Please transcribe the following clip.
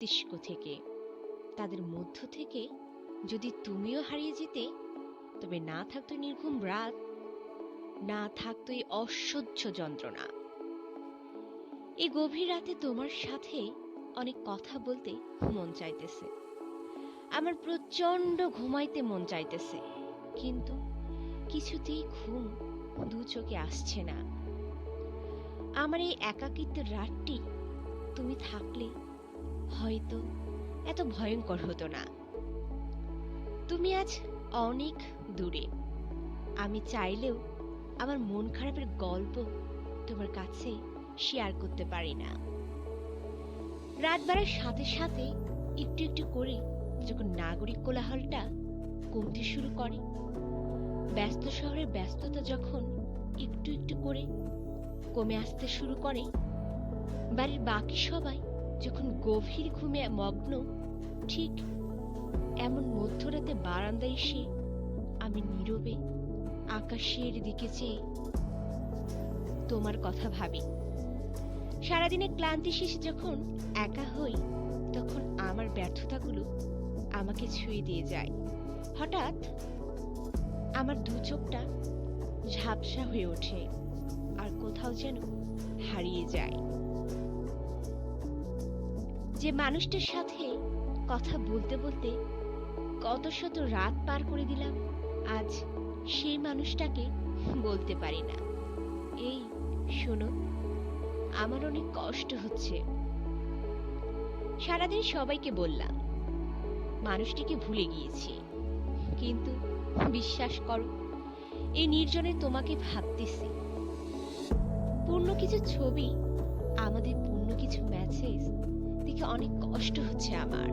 মস্তিষ্ক থেকে। তাদের মধ্য থেকে যদি তুমিও হারিয়ে যেতে, তবে না থাকতো নির্ঘুম রাত, না থাকতো এই অসহ্য যন্ত্রণা। এই গভীর রাতে তোমার সাথে অনেক কথা বলতে মন চাইতেছে, আমার প্রচন্ড ঘুমাইতে মন চাইতেছে, কিন্তু কিছুতেই ঘুম দু চোখে আসছে না। আমার এই একাকিত্বের রাতটি তুমি থাকলে হয়তো এত ভয়ঙ্কর হতো না। তুমি আজ অনেক দূরে, আমি চাইলেও আমার মন খারাপের গল্প তোমার কাছে শেয়ার করতে পারি না। রাত বাড়ার সাথে সাথে একটু একটু করে যখন নাগরিক কোলাহলটা কমতে শুরু করে, ব্যস্ত শহরের ব্যস্ততা যখন একটু একটু করে কমে আসতে শুরু করে, বাড়ির বাকি সবাই যখন গভীর ঘুমে মগ্ন, ঠিক এমন মধ্যরাতে বারান্দায় এসে আমি নীরবে আকাশের দিকে চেয়ে তোমার কথা ভাবি। সারাদিনের ক্লান্তি শেষে যখন একা হই, তখন আমার ব্যর্থতাগুলো আমাকে ছুঁয়ে দিয়ে যায়। হঠাৎ আমার দু চোখটা ঝাপসা হয়ে ওঠে আর কোথাও যেন হারিয়ে যায়। যে মানুষটার সাথে কথা বলতে বলতে কত শত রাত পার করে দিলাম, আজ সেই মানুষটাকে বলতে পারি না, এই শোনো, আমার অনেক কষ্ট হচ্ছে। সারাদিন সবাইকে বললাম মানুষটিকে ভুলে গিয়েছি, কিন্তু বিশ্বাস করো, এই নির্জনে তোমাকে ভাবতেছি। পূর্ণ কিছু ছবি, আমাদের পূর্ণ কিছু মেসেজ দেখে অনেক কষ্ট হচ্ছে আমার।